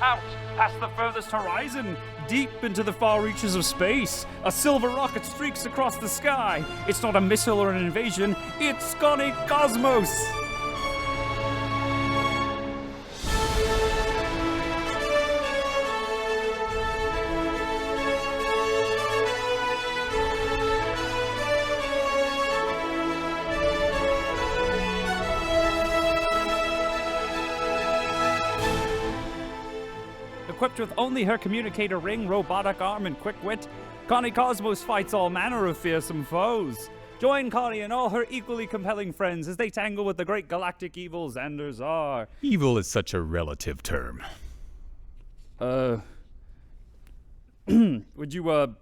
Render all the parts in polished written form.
Out past the furthest horizon, deep into the far reaches of space, a silver rocket streaks across the sky. It's not a missile or an invasion, it's Connie Cosmos! Equipped with only her communicator ring, robotic arm, and quick wit, Connie Cosmos fights all manner of fearsome foes. Join Connie and all her equally compelling friends as they tangle with the great galactic evil Zandar Zar. Evil is such a relative term. Would you,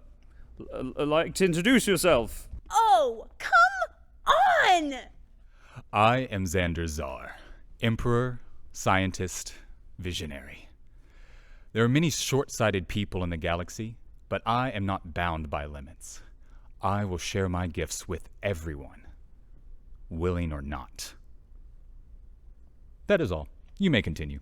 like to introduce yourself? Oh, come on! I am Zandar Zar, Emperor, Scientist, Visionary. There are many short-sighted people in the galaxy, but I am not bound by limits. I will share my gifts with everyone, willing or not. That is all. You may continue.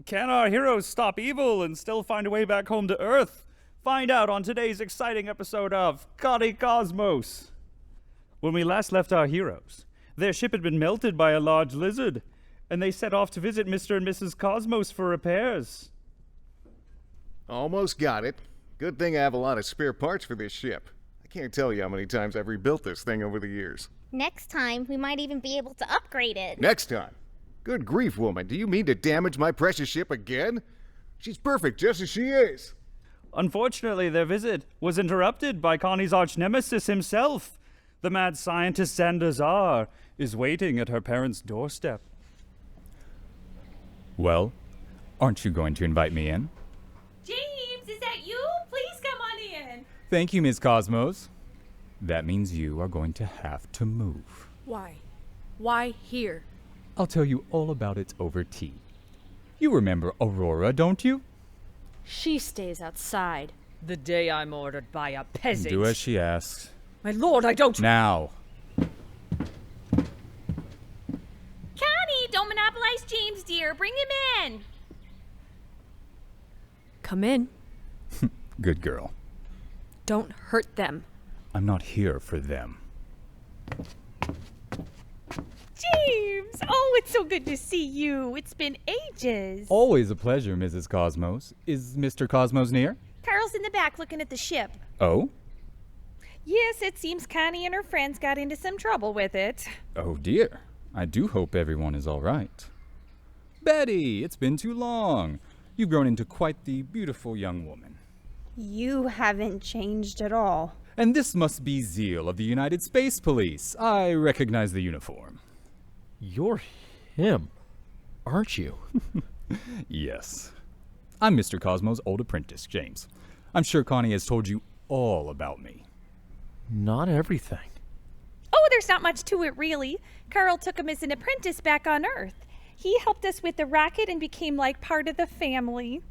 Can our heroes stop evil and still find a way back home to Earth? Find out on today's exciting episode of Connie Cosmos. When we last left our heroes, their ship had been melted by a large lizard, and they set off to visit Mr. and Mrs. Cosmos for repairs. Almost got it. Good thing I have a lot of spare parts for this ship. I can't tell you how many times I've rebuilt this thing over the years. Next time, we might even be able to upgrade it. Next time? Good grief, woman. Do you mean to damage my precious ship again? She's perfect just as she is. Unfortunately, their visit was interrupted by Connie's arch-nemesis himself. The mad scientist Zandar Zar is waiting at her parents' doorstep. Well, aren't you going to invite me in? James, is that you? Please come on in. Thank you, Ms. Cosmos. That means you are going to have to move. Why? Why here? I'll tell you all about it over tea. You remember Aurora, don't you? She stays outside. The day I'm ordered by a peasant. Do as she asks. My lord, I don't... Now. Connie, don't monopolize James, dear. Bring him in. Come in. Good girl. Don't hurt them. I'm not here for them. James! Oh, it's so good to see you. It's been ages. Always a pleasure, Mrs. Cosmos. Is Mr. Cosmos near? Carl's in the back looking at the ship. Oh? Yes, it seems Connie and her friends got into some trouble with it. Oh dear. I do hope everyone is all right. Betty, it's been too long. You've grown into quite the beautiful young woman. You haven't changed at all. And this must be Zeal of the United Space Police. I recognize the uniform. You're him, aren't you? Yes. I'm Mr. Cosmos' old apprentice, James. I'm sure Connie has told you all about me. Not everything. Oh, there's not much to it, really. Carl took him as an apprentice back on Earth. He helped us with the rocket and became like part of the family.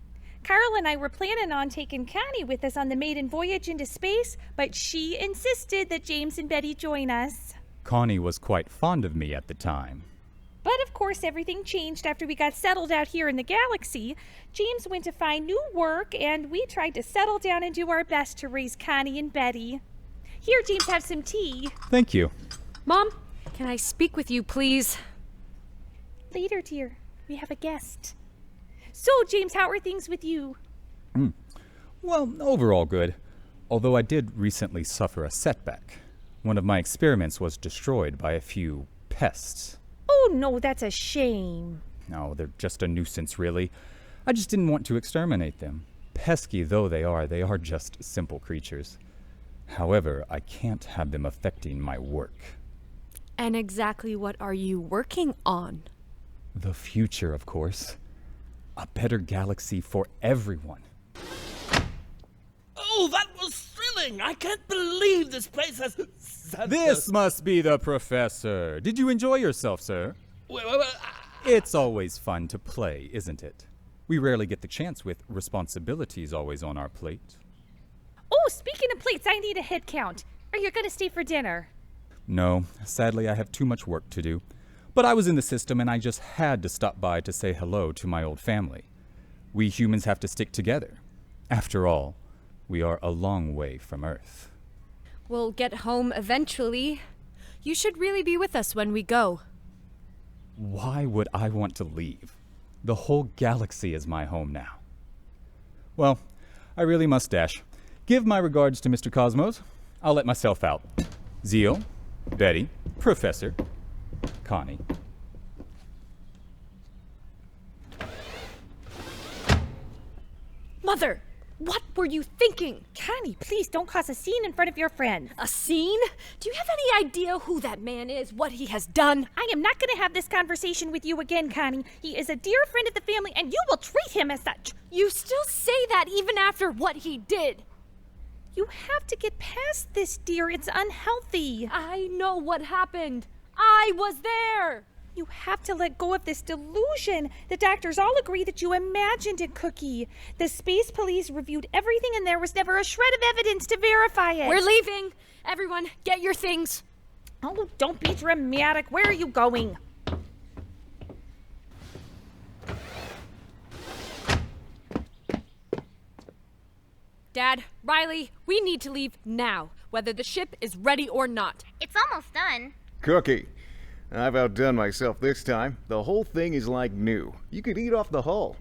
Carl and I were planning on taking Connie with us on the maiden voyage into space, but she insisted that James and Betty join us. Connie was quite fond of me at the time. But of course, everything changed after we got settled out here in the galaxy. James went to find new work, and we tried to settle down and do our best to raise Connie and Betty. Here, James, have some tea. Thank you. Mom, can I speak with you, please? Later, dear. We have a guest. So, James, how are things with you? Well, overall good. Although I did recently suffer a setback. One of my experiments was destroyed by a few pests. Oh, no, that's a shame. No, they're just a nuisance, really. I just didn't want to exterminate them. Pesky though they are just simple creatures. However, I can't have them affecting my work. And exactly what are you working on? The future, of course. A better galaxy for everyone. Oh, that was thrilling! I can't believe this place has... This must be the professor. Did you enjoy yourself, sir? Well, It's always fun to play, isn't it? We rarely get the chance with responsibilities always on our plate. Oh, speaking of plates, I need a head count. Are you going to stay for dinner? No, sadly I have too much work to do. But I was in the system and I just had to stop by to say hello to my old family. We humans have to stick together. After all, we are a long way from Earth. We'll get home eventually. You should really be with us when we go. Why would I want to leave? The whole galaxy is my home now. Well, I really must dash. Give my regards to Mr. Cosmos. I'll let myself out. Zeal, Betty, Professor, Connie. Mother, what were you thinking? Connie, please don't cause a scene in front of your friend. A scene? Do you have any idea who that man is, what he has done? I am not going to have this conversation with you again, Connie. He is a dear friend of the family, and you will treat him as such. You still say that even after what he did. You have to get past this, dear. It's unhealthy. I know what happened. I was there. You have to let go of this delusion. The doctors all agree that you imagined it, Cookie. The space police reviewed everything and there was never a shred of evidence to verify it. We're leaving. Everyone, get your things. Oh, don't be dramatic. Where are you going? Dad, Riley, we need to leave now, whether the ship is ready or not. It's almost done. Cookie, I've outdone myself this time. The whole thing is like new. You could eat off the hull.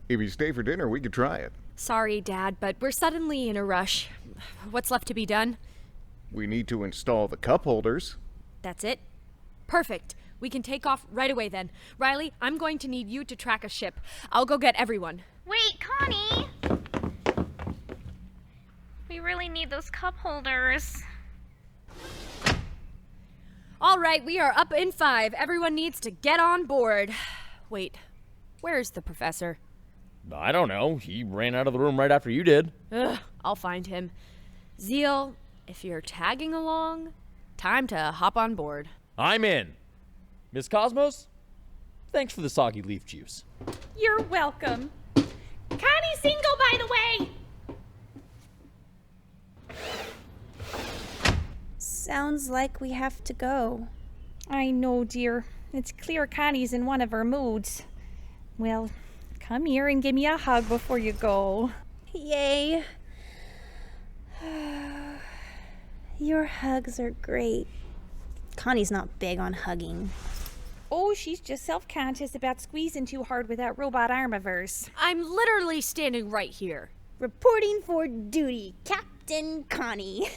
If you stay for dinner, we could try it. Sorry, Dad, but we're suddenly in a rush. What's left to be done? We need to install the cup holders. That's it? Perfect. We can take off right away then. Riley, I'm going to need you to track a ship. I'll go get everyone. Wait, Connie! We really need those cup holders. All right, we are up in 5. Everyone needs to get on board. Wait, where's the professor? I don't know. He ran out of the room right after you did. Ugh, I'll find him. Zeal, if you're tagging along, time to hop on board. I'm in. Miss Cosmos, thanks for the soggy leaf juice. You're welcome. Connie's single, by the way! Sounds like we have to go. I know, dear. It's clear Connie's in one of her moods. Well, come here and give me a hug before you go. Yay. Your hugs are great. Connie's not big on hugging. Oh, she's just self-conscious about squeezing too hard with that robot arm of hers. I'm literally standing right here. Reporting for duty, Captain Connie.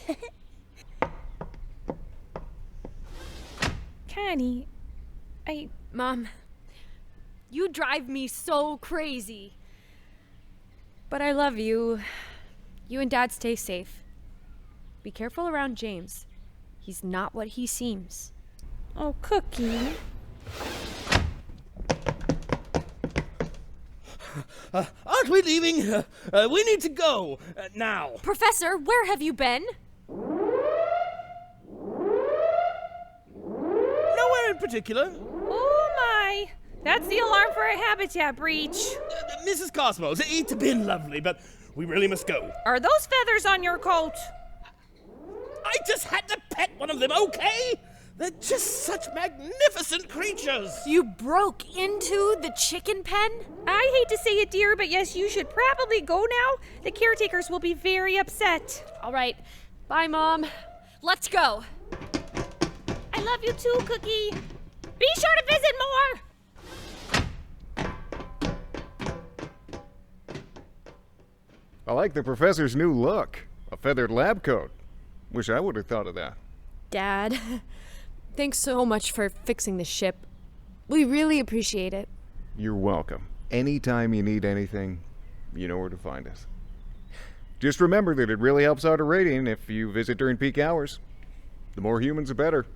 Connie, Mom, you drive me so crazy. But I love you. You and Dad stay safe. Be careful around James. He's not what he seems. Oh, Cookie. Aren't we leaving? We need to go. Now. Professor, where have you been? Nowhere in particular. Oh, my. That's the alarm for a habitat breach. Mrs. Cosmos, it's been lovely, but we really must go. Are those feathers on your coat? I just had to pet one of them, okay? They're just such magnificent creatures. You broke into the chicken pen? I hate to say it, dear, but yes, you should probably go now. The caretakers will be very upset. All right. Bye, Mom. Let's go. I love you too, Cookie. Be sure to visit more. I like the professor's new look. A feathered lab coat. Wish I would have thought of that. Dad, thanks so much for fixing the ship. We really appreciate it. You're welcome. Anytime you need anything, you know where to find us. Just remember that it really helps out a rating if you visit during peak hours. The more humans, the better.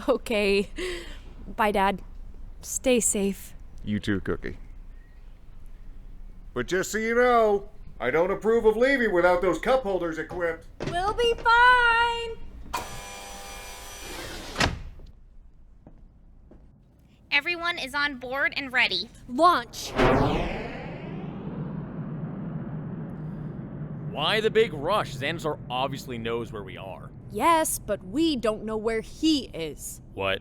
Okay. Bye, Dad. Stay safe. You too, Cookie. But just so you know, I don't approve of leaving without those cup holders equipped. We'll be fine. Everyone is on board and ready. Launch. Why the big rush? Zandar Zar obviously knows where we are. Yes, but we don't know where he is. What?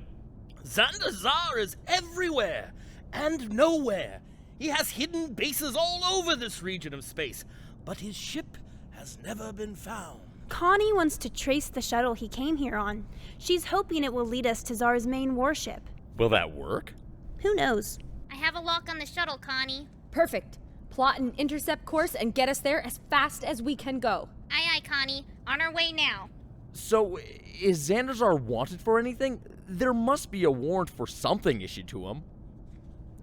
Zandar Zar is everywhere and nowhere. He has hidden bases all over this region of space, but his ship has never been found. Connie wants to trace the shuttle he came here on. She's hoping it will lead us to Zar's main warship. Will that work? Who knows? I have a lock on the shuttle, Connie. Perfect. Plot an intercept course and get us there as fast as we can go. Aye, aye, Connie. On our way now. So, is Zandar Zar wanted for anything? There must be a warrant for something issued to him.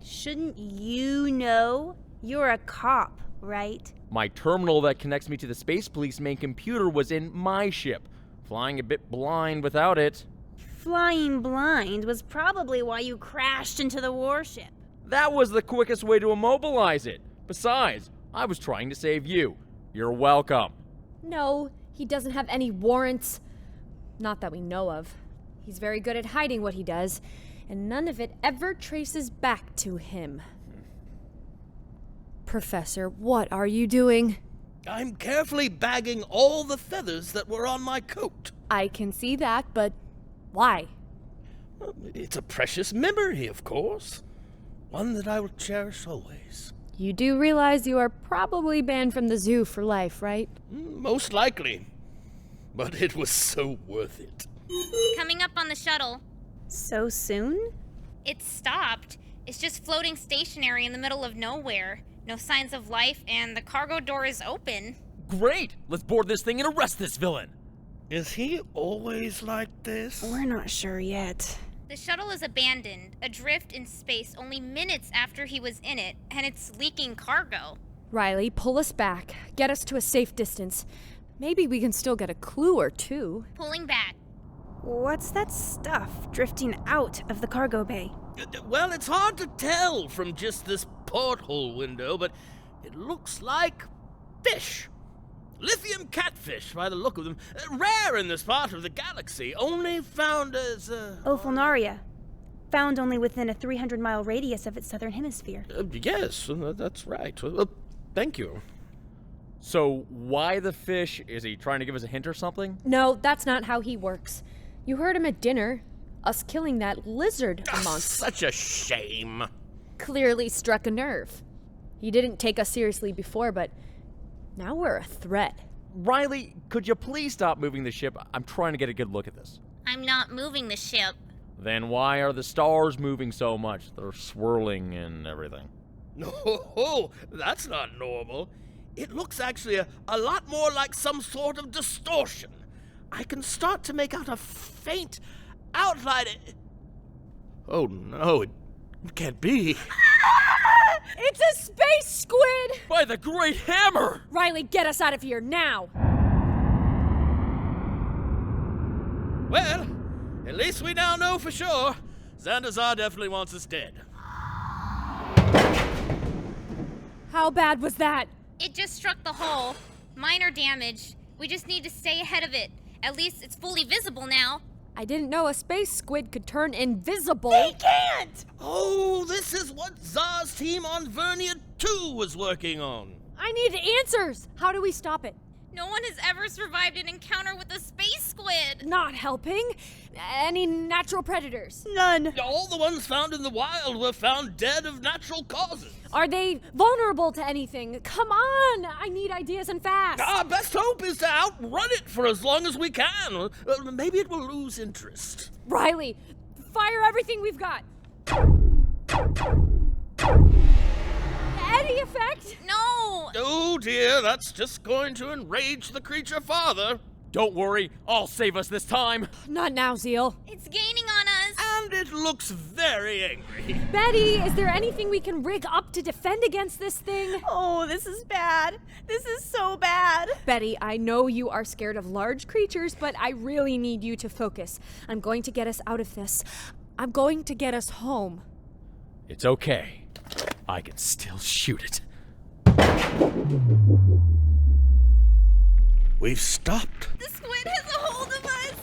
Shouldn't you know? You're a cop, right? My terminal that connects me to the Space Police main computer was in my ship. Flying a bit blind without it. Flying blind was probably why you crashed into the warship. That was the quickest way to immobilize it. Besides, I was trying to save you. You're welcome. No, he doesn't have any warrants. Not that we know of. He's very good at hiding what he does, and none of it ever traces back to him. Professor, what are you doing? I'm carefully bagging all the feathers that were on my coat. I can see that, but why? It's a precious memory, of course. One that I will cherish always. You do realize you are probably banned from the zoo for life, right? Most likely. But it was so worth it. Coming up on the shuttle. So soon? It's stopped. It's just floating stationary in the middle of nowhere. No signs of life, and the cargo door is open. Great! Let's board this thing and arrest this villain! Is he always like this? We're not sure yet. The shuttle is abandoned, adrift in space only minutes after he was in it, and it's leaking cargo. Riley, pull us back. Get us to a safe distance. Maybe we can still get a clue or two. Pulling back. What's that stuff drifting out of the cargo bay? Well, it's hard to tell from just this porthole window, but it looks like fish. Lithium catfish, by the look of them. Rare in this part of the galaxy, only found as, Ophalnaria. Found only within a 300-mile radius of its southern hemisphere. Yes, that's right. Thank you. So, why the fish? Is he trying to give us a hint or something? No, that's not how he works. You heard him at dinner. Us killing that lizard monster Such a shame. clearly struck a nerve. He didn't take us seriously before, but now we're a threat. Riley, could you please stop moving the ship? I'm trying to get a good look at this. I'm not moving the ship. Then why are the stars moving so much? They're swirling and everything. No, that's not normal. It looks actually a lot more like some sort of distortion. I can start to make out a faint outline. Oh no, it can't be. It's a space squid! By the great hammer! Riley, get us out of here now! Well, at least we now know for sure. Zandar Zar definitely wants us dead. How bad was that? It just struck the hull. Minor damage. We just need to stay ahead of it. At least it's fully visible now. I didn't know a space squid could turn invisible. They can't! Oh, this is what Zar's team on Vernia 2 was working on. I need answers! How do we stop it? No one has ever survived an encounter with a space squid. Not helping? Any natural predators? None. All the ones found in the wild were found dead of natural causes. Are they vulnerable to anything? Come on! I need ideas and fast! Our best hope is to outrun it for as long as we can. Maybe it will lose interest. Riley, fire everything we've got! Any effect? No! Oh dear, that's just going to enrage the creature farther. Don't worry, I'll save us this time. Not now, Zeal. It's gaining on us. And it looks very angry. Betty, is there anything we can rig up to defend against this thing? Oh, this is bad. This is so bad. Betty, I know you are scared of large creatures, but I really need you to focus. I'm going to get us out of this. I'm going to get us home. It's okay. I can still shoot it. We've stopped. The squid has a hold of us.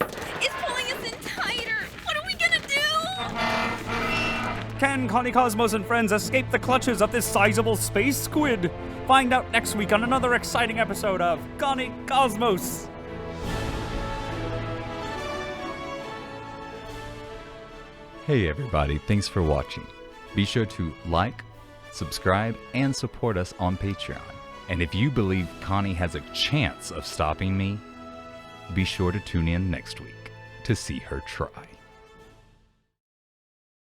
It's pulling us in tighter. What are we gonna do? Can Connie Cosmos and friends escape the clutches of this sizable space squid? Find out next week on another exciting episode of Connie Cosmos. Hey everybody, thanks for watching. Be sure to like, subscribe, and support us on Patreon. And if you believe Connie has a chance of stopping me, be sure to tune in next week to see her try.